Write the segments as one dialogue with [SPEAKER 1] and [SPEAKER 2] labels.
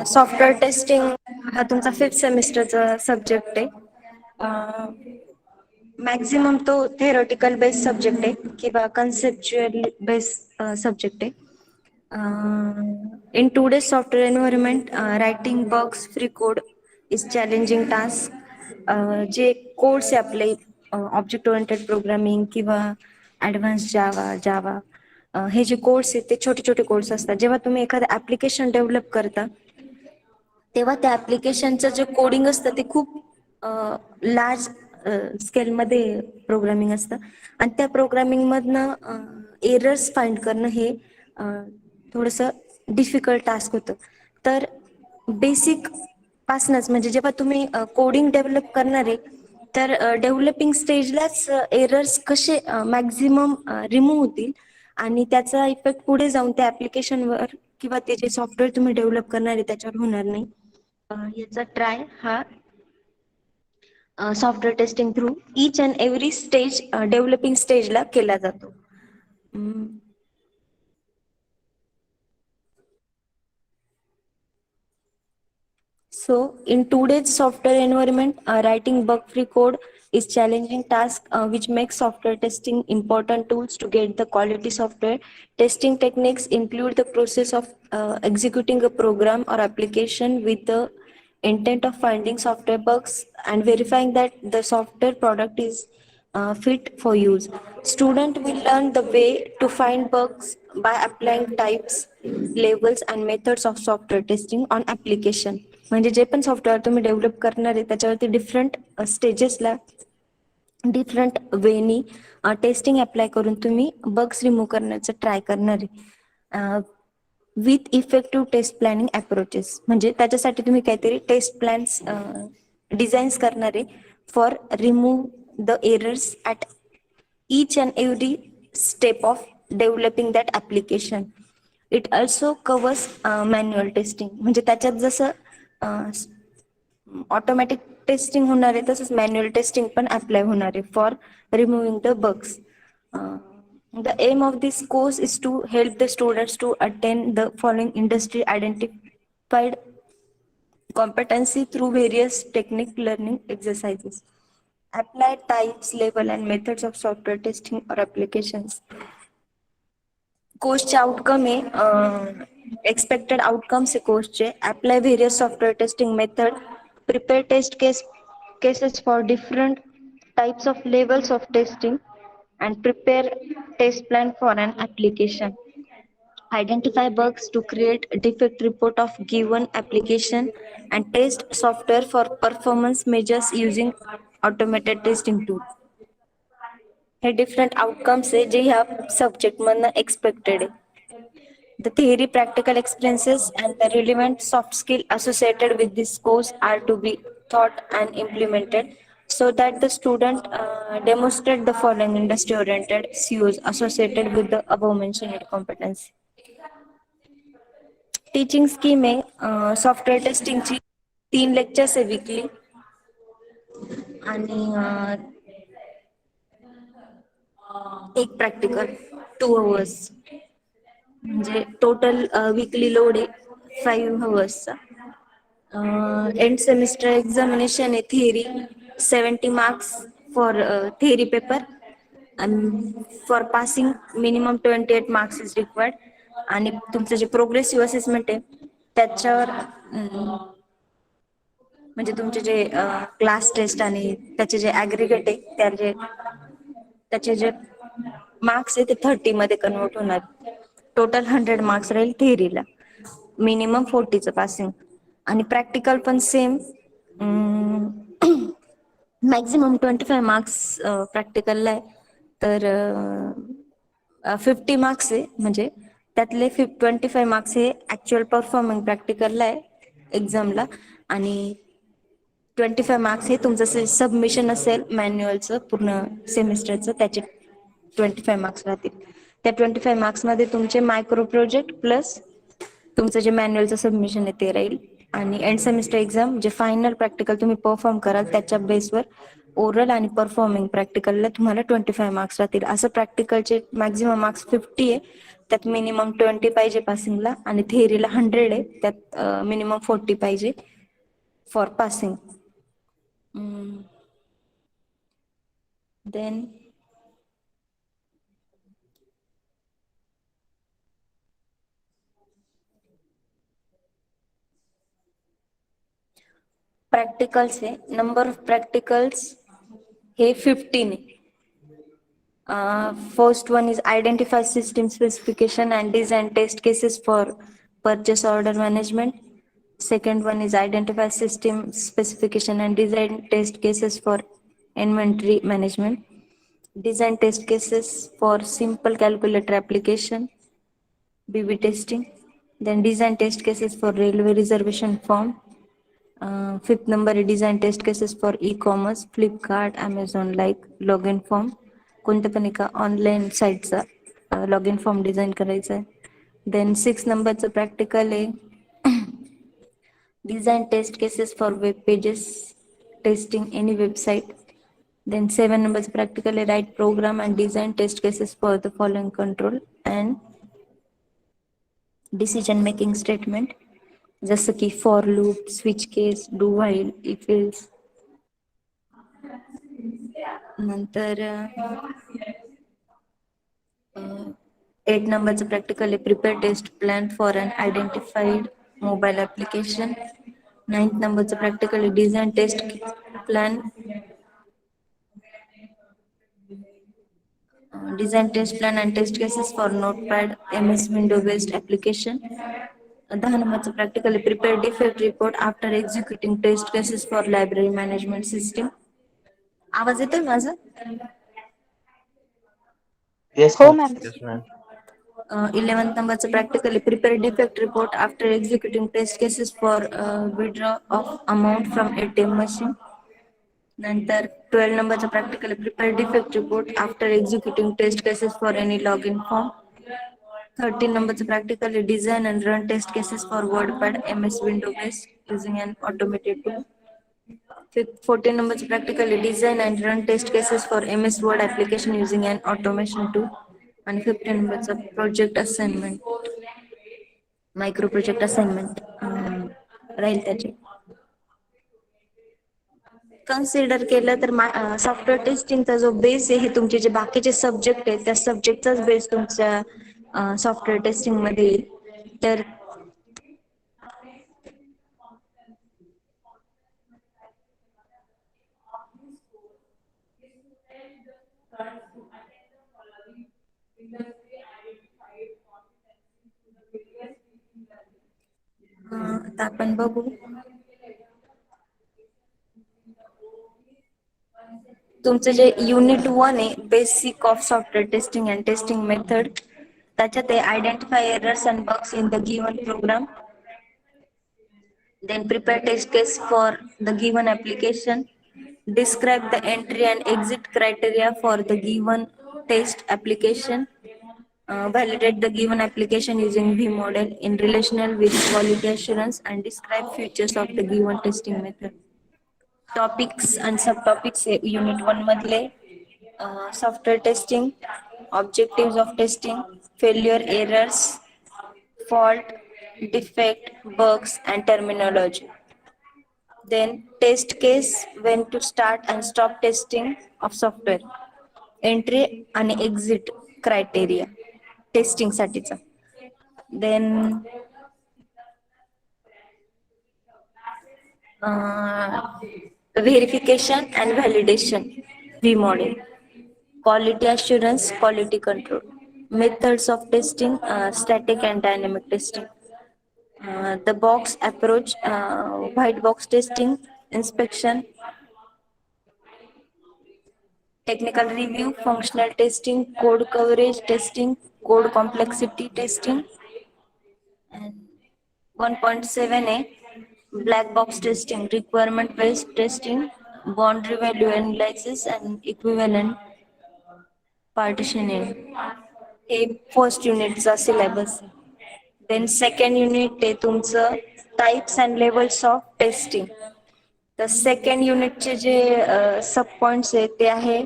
[SPEAKER 1] Software testing हा तुमचा fifth सेमिस्टरचा subject आहे. मॅक्झिमम तो थेरॉटिकल बेस्ड सब्जेक्ट आहे किंवा कन्सेप्च्युअल बेस्ड सब्जेक्ट आहे. In today's software environment, writing bugs free code is challenging task. जे कोड्स आहे आपले ऑब्जेक्ट ओरिएंटेड प्रोग्रामिंग किंवा ॲडव्हान्स जावा हे जे कोड्स आहेत ते छोटे छोटे कोड्स असतात. जेव्हा तुम्ही एखादं ॲप्लिकेशन डेव्हलप करता तेव्हा त्या ॲप्लिकेशनचं जे कोडिंग असतं ते खूप लार्ज स्केलमध्ये प्रोग्रामिंग असतं आणि त्या प्रोग्रामिंगमधनं एरर्स फाइंड करणं हे थोडंसं डिफिकल्ट टास्क होतं. तर बेसिक पासनच म्हणजे जेव्हा तुम्ही कोडिंग डेव्हलप करणार आहे तर डेव्हलपिंग स्टेजलाच एरर्स कसे मॅक्झिमम रिमूव्ह होतील आणि त्याचा इफेक्ट पुढे जाऊन त्या ॲप्लिकेशनवर किंवा ते जे सॉफ्टवेअर तुम्ही डेव्हलप करणार आहे त्याच्यावर होणार नाही. याचा ट्राय हा software testing through each and every stage developing स्टेजला केला जातो. So, in today's software environment, writing bug-free code is challenging task, which makes software testing important tools to get the quality software. Testing techniques include the process of executing a program or application with the intent of finding software bugs and verifying that the software product is fit for use. Student will learn the way to find bugs by applying types, labels and methods of software testing on application. म्हणजे जे पण software तुम्ही develop करणार आहे त्याच्यावरती different स्टेजेसला different वेनी testing apply करून तुम्ही बग्स रिमूव्ह करण्याचं ट्राय करणार आहे. With effective test planning approaches म्हणजे त्याच्यासाठी तुम्ही काहीतरी टेस्ट प्लॅन्स डिझाईन्स करणार आहे for remove the errors at each and every step of developing that application. It also covers manual testing म्हणजे त्याच्यात जसं ऑटोमॅटिक टेस्टिंग होणार आहे तसंच मॅन्युअल टेस्टिंग पण अप्लाय होणार आहे for removing the bugs. The aim of this course is to help the students to attain the following industry identified competency through various technique learning exercises. Apply types, label and methods of software testing or applications. कोर्सचे outcome आहे expected outcomes आहे कोर्सचे. Apply various software testing method, prepare test cases for different types of levels of testing and prepare test plan for an application. Identify bugs to create a defect report of given application and test software for performance measures using automated testing tool. हे different outcomes आहे जे ह्या subject मधनं expected आहे. The theory, practical experiences, and the relevant soft skill associated with this course are to be taught and implemented so that the student demonstrate the following industry-oriented COs associated with the above-mentioned competency. Teaching scheme आहे software टेस्टिंगची 3 lectures आहे weekly आणि एक practical 2 hours म्हणजे total weekly load आहे 5 hours. End semester examination आहे theory 70 marks for theory paper आणि for passing minimum 28 marks is required. आणि तुमचं जे प्रोग्रेसिव्ह असेसमेंट आहे त्याच्यावर म्हणजे तुमचे जे क्लास टेस्ट आणि त्याचे जे ॲग्रिगेट आहे त्याचे जे मार्क्स आहे ते 30 मध्ये कन्वर्ट होणार. टोटल 100 marks राहील थिअरीला, मिनिमम 40चं पासिंग. आणि प्रॅक्टिकल पण सेम मॅक्झिमम 25 marks प्रॅक्टिकलला आहे. तर 50 marks आहे म्हणजे त्यातले 25 marks हे ऍक्च्युअल परफॉर्मिंग प्रॅक्टिकलला आहे एक्झामला आणि 25 marks हे तुमचं सबमिशन असेल मॅन्युअलचं पूर्ण सेमिस्टरचं त्याचे 25 marks राहतील. त्या 25 marks मध्ये तुमचे मायक्रो प्रोजेक्ट प्लस तुमचं जे मॅन्युअलचं सबमिशन आहे ते राहील. आणि एंड सेमिस्टर एक्झाम जे फायनल प्रॅक्टिकल तुम्ही परफॉर्म कराल त्याच्या बेसवर ओरल आणि परफॉर्मिंग प्रॅक्टिकलला तुम्हाला 25 मार्क्स राहतील. असं प्रॅक्टिकलचे मॅक्झिमम मार्क्स 50 आहे, त्यात मिनिमम 20 पाहिजे पासिंगला आणि थेअरीला 100 आहे, त्यात मिनिमम 40 पाहिजे फॉर पासिंग. देन प्रॅक्टिकल्स आहे, नंबर ऑफ प्रॅक्टिकल्स हे 15 आहे. First one is identify system specification and design test cases for purchase order management. Second one is identify system specification and design test cases for inventory management. Design test cases for simple calculator application, BB testing. Then design test cases for railway reservation form. Fifth number is design test cases for e-commerce, Flipkart, Amazon like login form. कोणत्या पण एका online साईटचा log in form design करायचा आहे. Then 6 नंबरचं practical आहे design test cases for web pages testing any website. Then 7 numbers practically write program and design test cases for the following control and decision making statement जसं की for loop, switch case, do while, if else. नंतर 8 नंबरचं practical आहे prepare test plan for an identified mobile application. 9th नंबरचं practical आहे design test plan design test plan and test cases for notepad ms window based application. 10 नंबरचं practical prepare defect report after executing test cases for library management system. आवाज येतोय माझा?
[SPEAKER 2] Yes,
[SPEAKER 3] हो
[SPEAKER 2] ma'am.
[SPEAKER 3] Ma'am.
[SPEAKER 2] Yes, ma'am.
[SPEAKER 1] 11th numberचं practically prepare defect report after executing test cases for withdraw of amount from ATM machine. नंतर 12 numberचं practically prepare defect report after executing test cases for any login form. 13 numberचं practically design and run test cases for WordPad MS Window based using an automated tool. 14 numberचं practically design and run test cases for MS Word application using an automation tool. आणि 15 नंबरचा project assignment micro project assignment राहील त्याचे. Consider केलं तर software टेस्टिंगचा जो base आहे हे तुमचे जे बाकीचे सब्जेक्ट आहेत त्या सब्जेक्टचाच बेस तुमच्या सॉफ्टवेअर टेस्टिंग मध्ये येईल. तर आता आपण बघू तुमचं जे युनिट 1 आहे basic of software testing and testing method त्याच्यात आहे identify errors and bugs in the given program. Then prepare test case for the given application. Describe the entry and exit criteria for the given test application. Validate the given application using V-model in relational with quality assurance and describe features of the given testing method. Topics and subtopics unit 1 मधले software testing, objectives of testing, failure errors, fault, defect, bugs, and terminology. Then test case, when to start and stop testing of software. Entry and exit criteria testing साठीचा. Then verification and validation V model. Quality assurance, quality control. Methods of testing, static and dynamic testing. The box approach, white box testing, inspection, technical review, functional testing, code coverage testing, code complexity testing, and 1.7a black box testing, requirement based testing, boundary value analysis, and equivalent partitioning. हे first युनिटचा syllabus. Then second unit आहे तुमचं types and levels of testing. तर second युनिटचे जे सब points आहेत ते आहे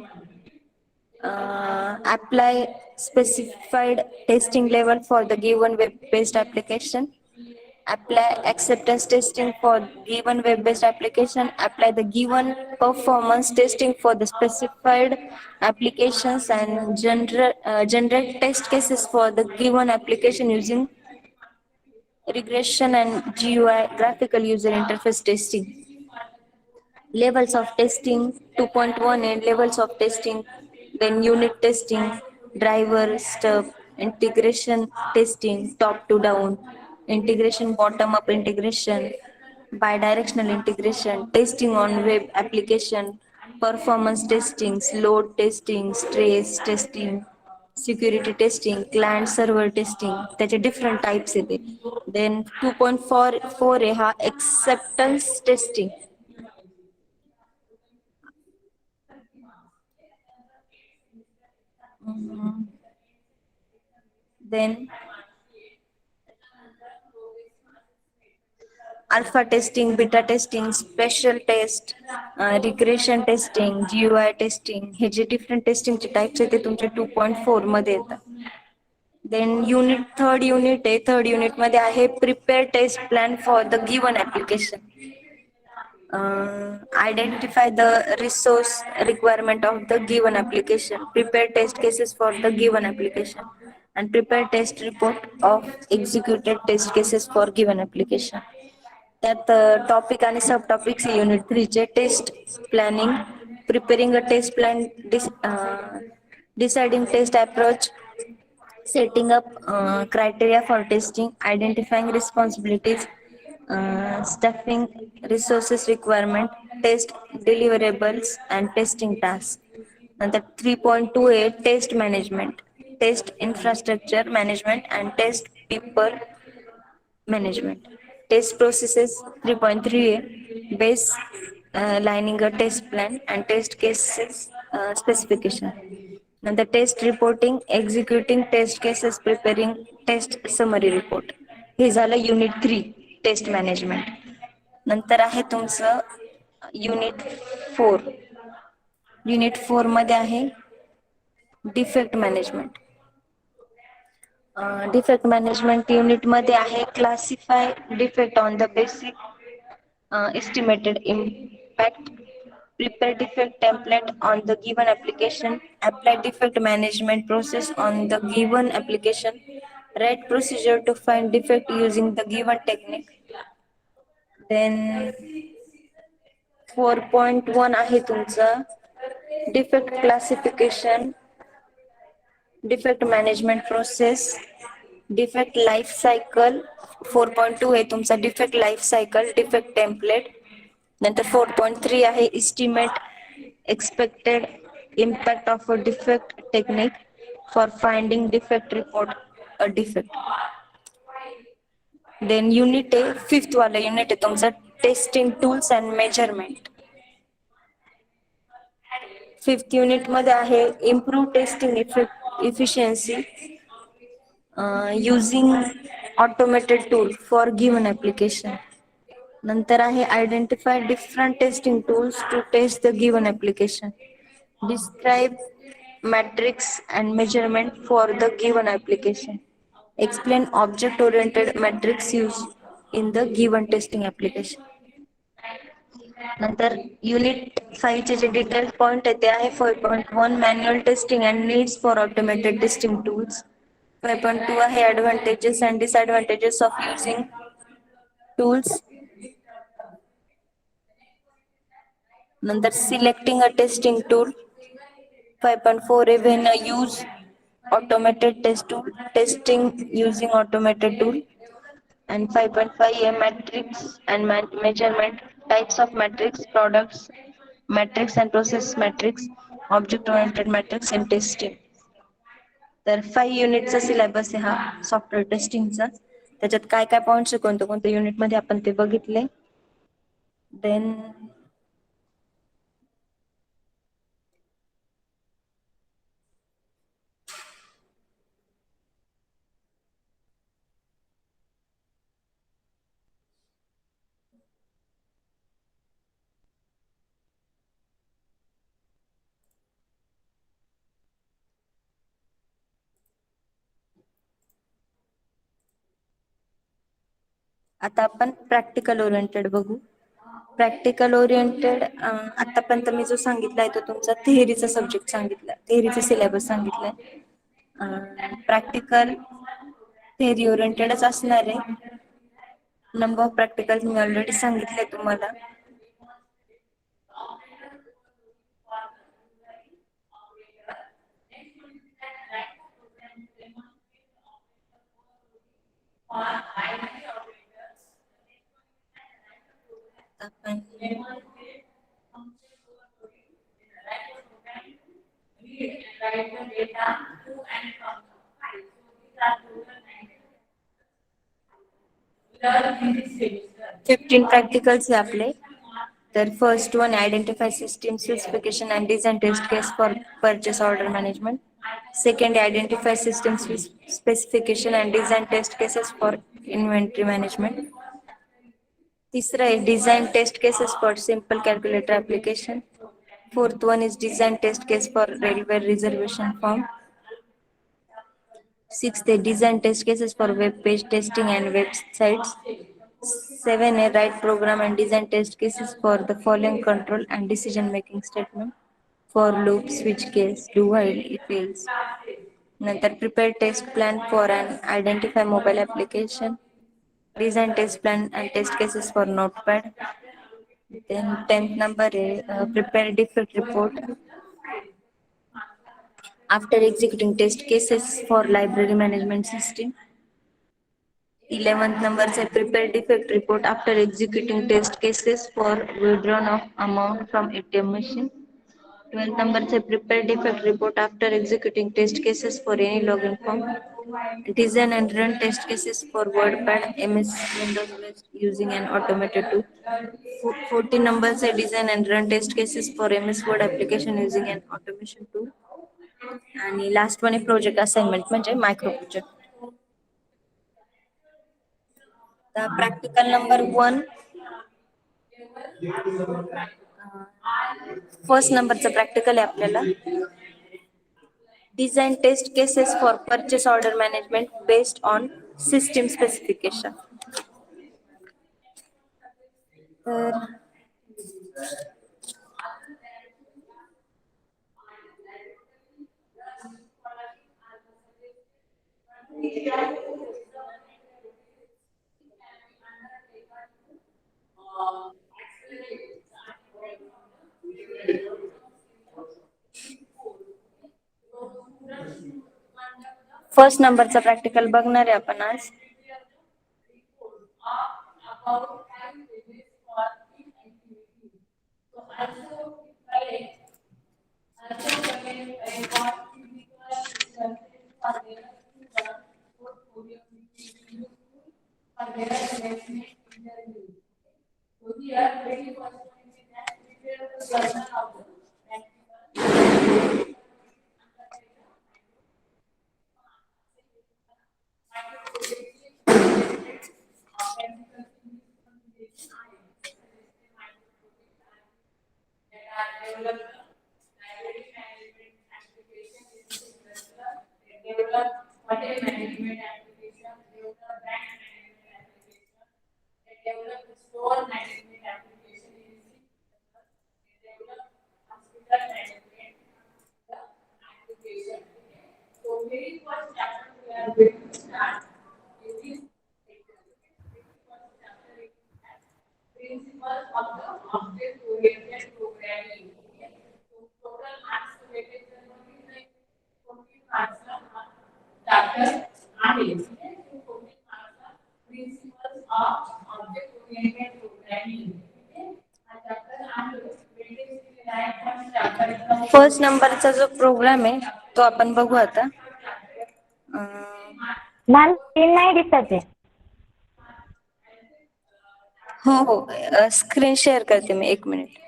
[SPEAKER 1] apply specified testing level for the given web-based application, apply acceptance testing for given web-based application, apply the given performance testing for the specified applications, and generate test cases for the given application using regression and GUI graphical user interface testing. Levels of testing 2.1 and levels of testing, then unit testing, driver stub, integration testing, top to down, integration bottom up integration, bidirectional integration, testing on web application, performance testings, load testing, stress testing, security testing, client server testing, त्याचे different types येते. Then 2.4 आहे हा acceptance testing. Then alpha testing, beta testing, special test, regression testing, GUI testing, हे जे different testing चे types आहेत ते तुमच्या 2.4 मध्ये येतात. Then third unit मध्ये आहे prepare test plan for the given application. Identify the resource requirement of the given application, prepare test cases for the given application, and prepare test report of executed test cases for given application. त्यात topic आणि sub topics unit 3 चे test planning, preparing a test plan, deciding test approach, setting up criteria for testing, identifying responsibilities, staffing resources requirement, test deliverables, and testing tasks. And the 3.28 test management, test infrastructure management, and test people management. Test processes 3.3a base lining a test plan and test cases specification. And the test reporting, executing test cases, preparing test summary report. हे झालं unit 3 taste management. नंतर आहे तुमचं unit 4. Unit 4 मध्ये आहे defect management. Defect management unit मध्ये आहे classify defect on the basic estimated impact, prepare defect template on the given application, apply defect management process on the given application, write procedure to find defect using the given technique. Then 4.1 आहे तुमचं defect classification, defect management process, defect life cycle. 4.2 आहे तुमचा defect life cycle, defect template. नंतर 4.3 आहे estimate expected impact of a defect technique for finding defect, report a defect. Then unit आहे fifth वाला unit आहे तुमचा testing tools and measurement. Fifth unit मध्ये आहे improve testing efficiency using automated tool for given application. नंतर आहे identify different testing tools to test the given application, describe metrics and measurement for the given application, explain object oriented metrics used in the given testing application. नंतर unit 5 चे जे detail point आहे ते आहे 5.1 manual testing and needs for automated testing tools. 5.2 आहे advantages and disadvantages of using tools. नंतर selecting a testing tool. 5.4 आहे when use automated test tool, testing using automated tool. And 5.5 आहे metrics and measurement, types of metrics, products metrics and process metrics, object oriented metrics and testing. तर 5 युनिटचा syllabus आहे हा software टेस्टिंगचा. त्याच्यात काय काय पॉइंट्स कोणत्या कोणत्या युनिट मध्ये आपण ते बघितले. देन आता आपण प्रॅक्टिकल ओरिएंटेड बघू. प्रॅक्टिकल ओरिएंटेड आतापर्यंत मी जो सांगितलाय तो तुमचा थेअरीचा सब्जेक्ट सांगितला, थेअरीचा सिलेबस सांगितलाय. प्रॅक्टिकल थेअरी ओरिएंटेडच असणार आहे. नंबर ऑफ प्रॅक्टिकल मी ऑलरेडी सांगितले तुम्हाला. आपण फिफ्टीन प्रॅक्टिकल्स आहे आपले. तर first one identify system specification and design test case for purchase order management. Second identify system specification and design test cases for inventory management. तीसरा आहे design test cases for simple calculator application. Fourth one is design test case for railway reservation form. Sixth, design test cases for web page testing and websites. Seven, write program and design test cases for the following control and decision making statement: for loop, switch case, do while, if else. Another, prepare test plan for an identify mobile application. Design test plan and test cases for Notepad. Then tenth number is prepare defect report after executing test cases for library management system. 11th number say prepare defect report after executing test cases for withdrawn of amount from ATM machine. 12th number say prepare defect report after executing test cases for any login form. Design and run test cases for WordPad, MS Windows based using an automated tool. 14 number say design and run test cases for MS Word application using an automation tool. आणि last one आहे project assignment म्हणजे micro project. Practical number 1. First नंबरचं practical आहे आपल्याला. Design test cases for purchase order management based on system specification. तर first नंबरचा practical बघणार आहे आपण आज. फर्स्ट नंबरचा जो प्रोग्राम आहे तो आपण बघू आता.
[SPEAKER 2] मॅम स्क्रीन नाही दिसत आहे.
[SPEAKER 1] हो हो स्क्रीन शेअर करते मी, 1 मिनिट.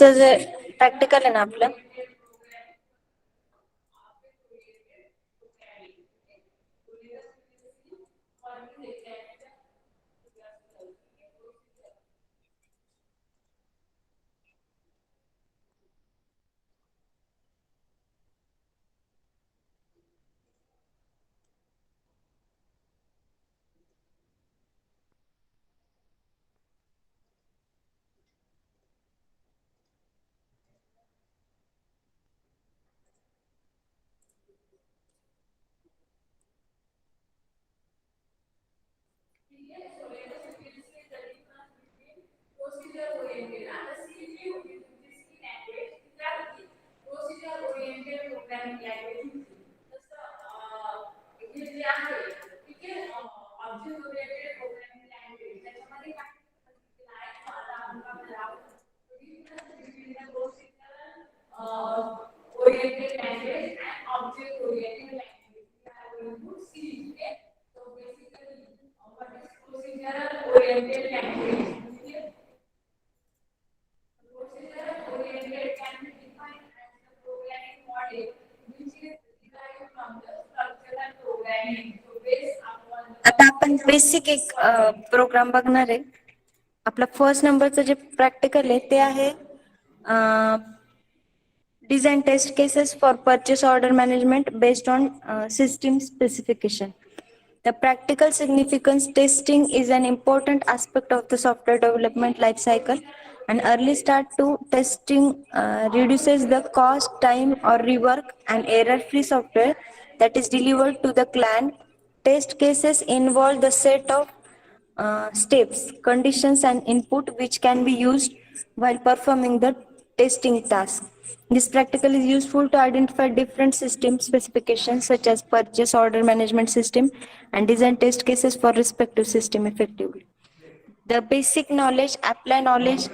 [SPEAKER 1] नंबरचं जे प्रॅक्टिकल आहे ना आपलं, आता आपण बेसिक एक प्रोग्राम बघणार आहे. आपला फर्स्ट नंबरचं जे प्रॅक्टिकल आहे ते आहे design test cases for purchase order management based on system specification. The practical significance testing is an important aspect of the software development life cycle. An early start to testing reduces the cost, time, or rework and error-free software that is delivered to the client. Test cases involve the set of steps, conditions, and input which can be used while performing the testing task. This practical is useful to identify different system specifications such as purchase order management system and design test cases for respective system effectively. The basic knowledge, apply knowledge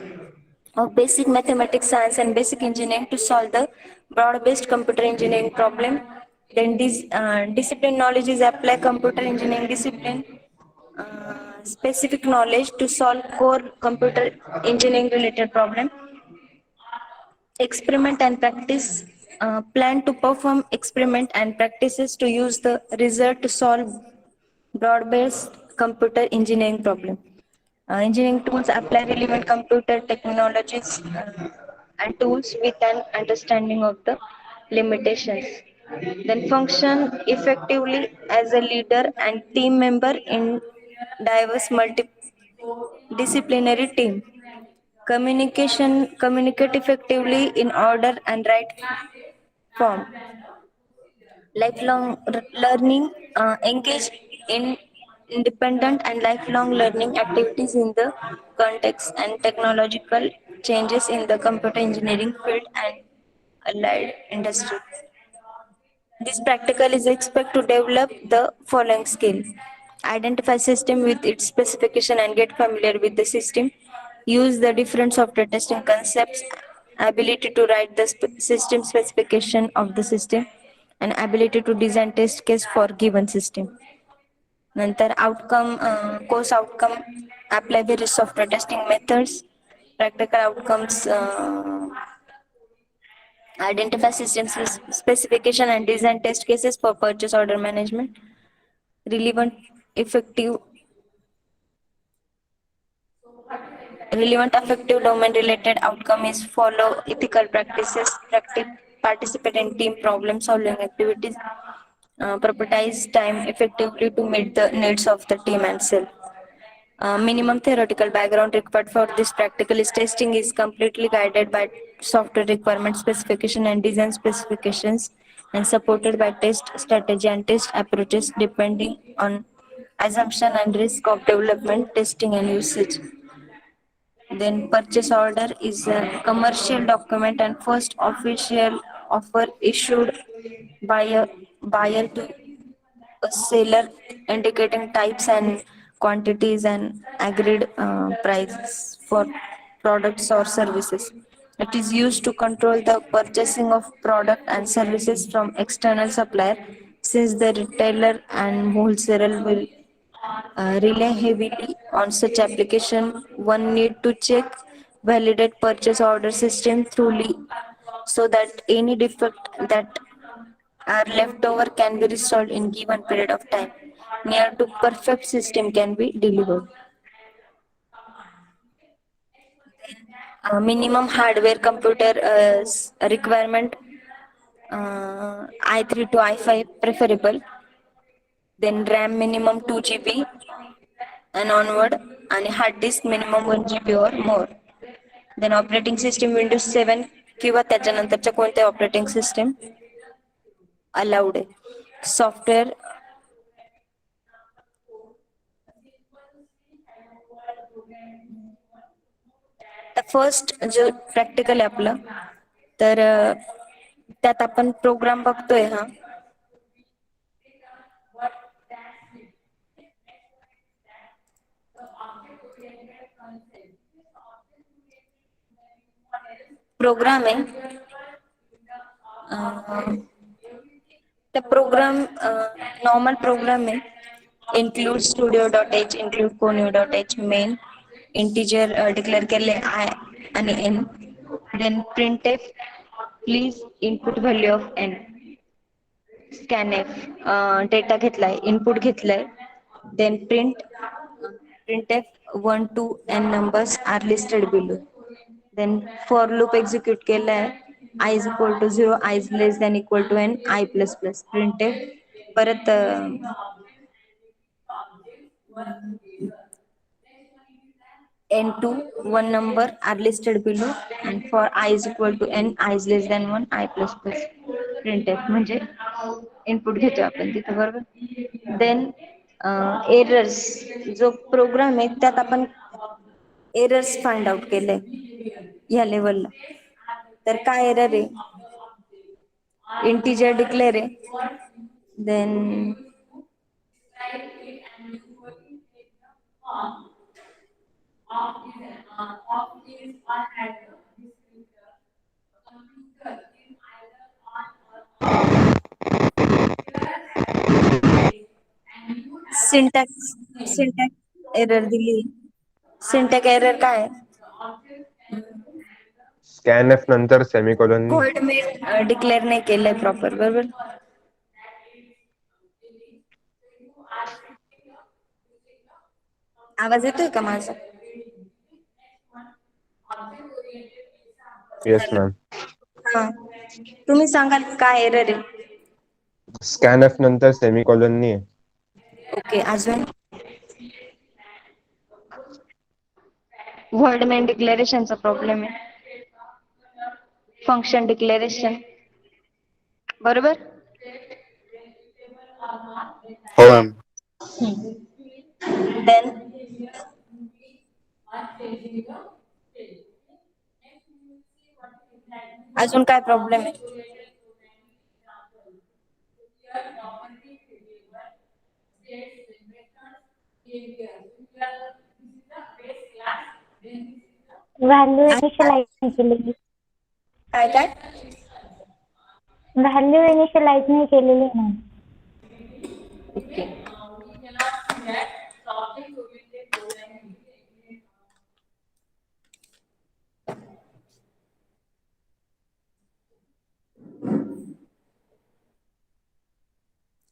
[SPEAKER 1] of basic mathematics, science, and basic engineering to solve the broad-based computer engineering problem. Then this discipline knowledge is apply computer engineering discipline specific knowledge to solve core computer engineering related problem. Experiment and practice plan to perform experiment and practices to use the result to solve broad-based computer engineering problem. Engineering tools apply relevant computer technologies and tools with an understanding of the limitations. Then function effectively as a leader and team member in diverse multidisciplinary team. Communicate effectively in order and right form. Lifelong learning, engage in independent and lifelong learning activities in the context and technological changes in the computer engineering field and allied industry. This practical is expected to develop the following skill. Identify system with its specification and get familiar with the system. Use the different software testing concepts. Ability to write the system specification of the system and ability to design test case for given system. नंतर outcome course outcome apply various software testing methods practical outcomes identify system specification and design test cases for purchase order management. Relevant effective effective domain related outcome is follow ethical practices, participate in team problem solving activities, prioritize time effectively to meet the needs of the team and self. Minimum theoretical background required for this practical is testing is completely guided by software requirement specification and design specifications and supported by test strategy and test approaches depending on assumption and risk of development, testing and usage. Then purchase order is a commercial document and first official offer issued by a buyer to a seller indicating types and quantities and agreed prices for products or services. It is used to control the purchasing of product and services from external supplier since the retailer and wholesaler will rely heavily on such application. One need to check validate purchase order system thoroughly so that any defect that are left over can be resolved in given period of time. Near to perfect system can be delivered. Minimum hardware computer requirement i3 to i5 preferable. Then RAM minimum 2 GB and onward, and hard disk minimum 1 GB or more. Then operating system Windows 7 किंवा त्याच्यानंतरच्या कोणत्या operating system allowed आहे. Software first जो practical आहे आपलं, तर त्यात आपण प्रोग्राम बघतोय हा. प्रोग्राम आहे. the program normal program में include studio.h, include conio.h, main integer declare कर ले I आणि n, then printf please input value of n, scanf data घेतलाय, input घेतलाय, then printf 1 to n numbers are listed below. then for loop execute केलाय, I is equal to 0, I is less than equal to n, I plus plus printf परत n2 one number are listed below, and for I is equal to n, I is less than 1, I plus plus printf म्हणजे input घेतो आपण तिथं, बरोबर. Then errors जो programme आहे त्यात आपण एरर्स फाइंड आउट केले या लेवलला. तर काय एरर आहे, इंटीजर डिक्लेअर आहे, देन सिंटॅक्स एरर दिली. सिंटॅक्स एरर काय आहे,
[SPEAKER 3] स्कॅनएफ नंतर सेमिकोलॉन
[SPEAKER 1] कोड मेन डिक्लेअर नाही केलंय प्रॉपर, बरोबर. आवाज येतोय का माझा?
[SPEAKER 3] Yes ma'am.
[SPEAKER 1] हा, तुम्ही सांगाल काय एरर आहे.
[SPEAKER 3] स्कॅनएफ नंतर सेमिकोलॉन नाही.
[SPEAKER 1] ओके, अजून वर्ड मेन डिक्लेरेशनचा प्रॉब्लेम आहे, फंक्शन डिक्लेरेशन, बरोबर.
[SPEAKER 4] हो मॅम.
[SPEAKER 1] देन अजून काय प्रॉब्लेम आहे.
[SPEAKER 2] व्हॅल्यू इनिशियलाइज नाही केलेली.
[SPEAKER 1] काय काय
[SPEAKER 2] व्हॅल्यू इनिशियलाइज नाही केलेली ना.
[SPEAKER 1] ओके.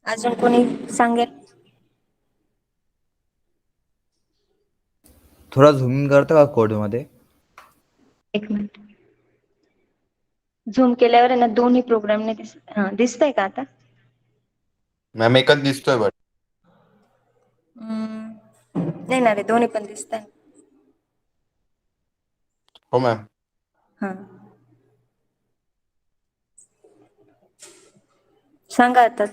[SPEAKER 1] अजून कोणी सांगेल.
[SPEAKER 4] थोडा झूम इन करता का कोड मध्ये.
[SPEAKER 1] एक मिनिट. झूम केल्यावर आहे ना दोन्ही प्रोग्राम नाही दिसतंय का आता.
[SPEAKER 4] मॅम एकच दिसतोय बट.
[SPEAKER 1] नाही ना रे, दोन्ही पण दिसतंय.
[SPEAKER 4] हो मॅम.
[SPEAKER 1] हा, सांगा आता.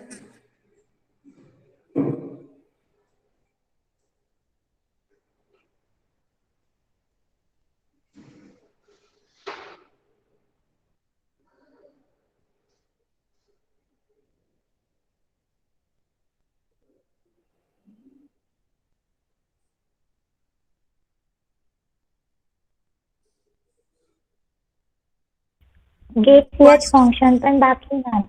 [SPEAKER 2] गेट च फंक्शन पण बाकी नाही.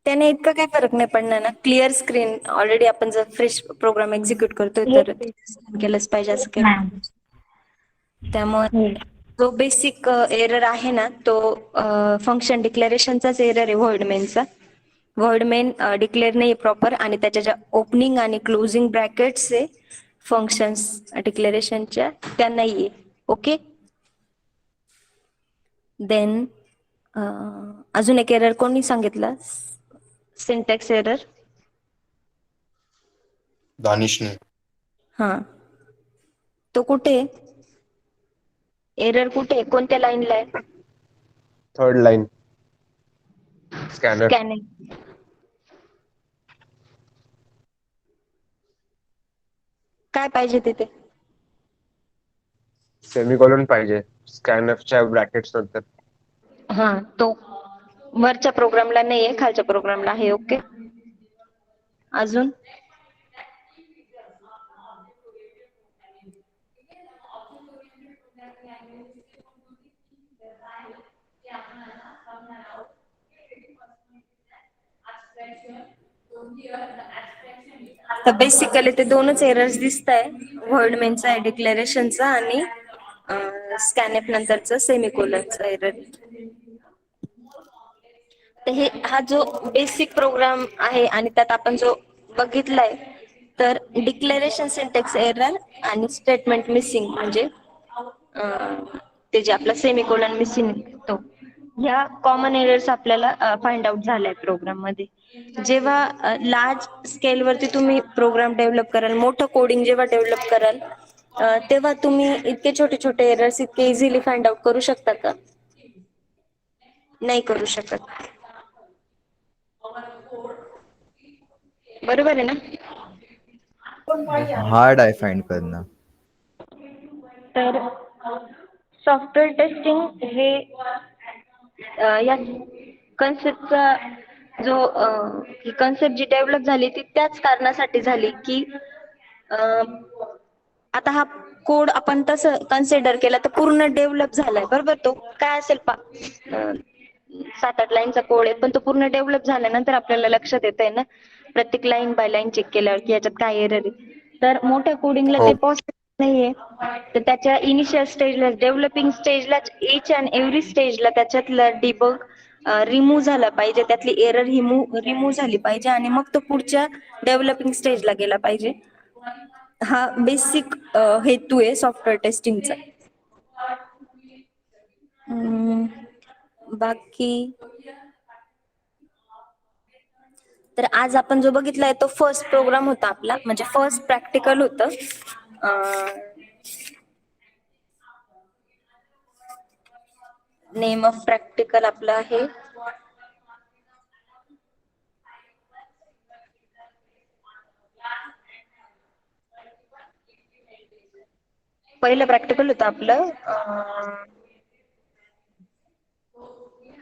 [SPEAKER 1] त्याने इतका काही फरक नाही पडणार ना. क्लिअर स्क्रीन ऑलरेडी आपण जर फ्रेश प्रोग्राम एक्झिक्यूट करतोय तर
[SPEAKER 2] Yes,
[SPEAKER 1] केलंच पाहिजे असं काही
[SPEAKER 2] ma'am.
[SPEAKER 1] नाही. त्यामुळे
[SPEAKER 2] Yes.
[SPEAKER 1] जो बेसिक एरर आहे ना तो फंक्शन डिक्लेरेशनचाच एरर आहे व्हॉइड मेनचा. व्हॉइड मेन डिक्लेअर नाही प्रॉपर आणि त्याच्या ज्या ओपनिंग आणि क्लोजिंग ब्रॅकेट्स आहे फंक्शन्स डिक्लेरेशनच्या त्या नाहीये. ओके. देन अजून एक एरर कोणी सांगितलं? Syntax error.
[SPEAKER 4] दानिशने.
[SPEAKER 1] हा, तो कुठे आहे? एरर कुठे आहे? कोणत्या लाईनला आहे?
[SPEAKER 3] Third line scanner
[SPEAKER 1] scanning. काय पाहिजे तिथे?
[SPEAKER 3] सेमिकोलॉन पाहिजे स्कॅनफच्या ब्रॅकेट्स नंतर.
[SPEAKER 1] हा, तो वरच्या प्रोग्रामला नाहीये, खालच्या प्रोग्रामला आहे. ओके. अजून तर बेसिकली ते दोनच एरर्स दिसत आहे. व्हॉइड मेनचा आहे डिक्लेरेशनचा आणि स्कॅनएफ नंतरचा सेमिकोलनचा एरर. तर हे हा जो बेसिक प्रोग्राम आहे आणि त्यात आपण जो बघितलाय तर डिक्लेरेशन सिंटॅक्स एरर आणि स्टेटमेंट मिसिंग म्हणजे ते जे आपला सेमिकोलॉन मिसिंग तो ह्या कॉमन एरर्स आपल्याला फाइंड आउट झालाय प्रोग्राम मध्ये. जेव्हा लार्ज स्केल वरती तुम्ही प्रोग्राम डेव्हलप कराल, मोठं कोडिंग जेव्हा डेव्हलप कराल तेव्हा तुम्ही इतके छोटे छोटे एरर्स इतके इझिली फाइंड आउट करू शकता का? नाही करू शकत. बरोबर आहे ना?
[SPEAKER 4] हार्ड आहे फाइंड करणं.
[SPEAKER 1] तर सॉफ्टवेअर टेस्टिंग हे या कन्सेप्टचा जो ही कन्सेप्ट जी डेव्हलप झाली ती त्याच कारणासाठी झाली की आता हा कोड आपण तसं कन्सिडर केला तर पूर्ण डेव्हलप झालाय. बरोबर. तो काय असेल 7-8 लाईनचा कोड आहे पण तो पूर्ण डेव्हलप झाल्यानंतर आपल्याला लक्षात येत आहे ना प्रत्येक लाईन बाय लाईन चेक केल्यावर की याच्यात काय एरर आहे. तर मोठ्या कोडिंगला
[SPEAKER 4] हो.
[SPEAKER 1] ते पॉसिबल नाहीये. तर त्याच्या इनिशियल स्टेजला डेव्हलपिंग स्टेजला इच अँड एव्हरी स्टेजला त्याच्यातलं डिबग रिमूव्ह झाला पाहिजे, त्यातली एरर रिमूव्ह झाली पाहिजे आणि मग तो पुढच्या डेव्हलपिंग स्टेजला गेला पाहिजे. हा बेसिक हेतू आहे सॉफ्टवेअर टेस्टिंगचा. बाकी तर आज आपण जो बघितलाय तो फर्स्ट प्रोग्राम होता आपला, म्हणजे फर्स्ट प्रॅक्टिकल होतं. नेम ऑफ प्रॅक्टिकल आपलं आहे पहिलं प्रॅक्टिकल होतं आपलं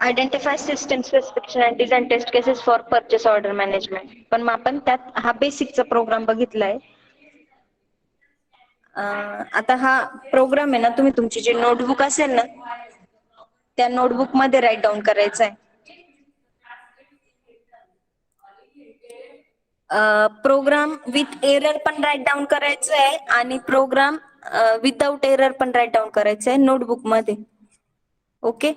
[SPEAKER 1] identify system specification and design test cases for purchase order management. पण मग आपण त्यात हा बेसिकचा प्रोग्राम बघितलाय. आता हा प्रोग्राम आहे ना तुम्ही तुमची जी नोटबुक असेल ना त्या नोटबुक मध्ये राईट डाऊन करायचा आहे. प्रोग्राम विथ एरर पण राईट डाऊन करायचं आहे आणि प्रोग्राम विदाउट एरर पण राईट डाऊन करायचं आहे नोटबुक मध्ये. ओके.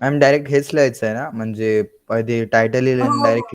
[SPEAKER 4] मॅम डायरेक्ट हेच लिहायचं आहे ना, म्हणजे आधी टायटल लिहिलं
[SPEAKER 1] हो.
[SPEAKER 4] डायरेक्ट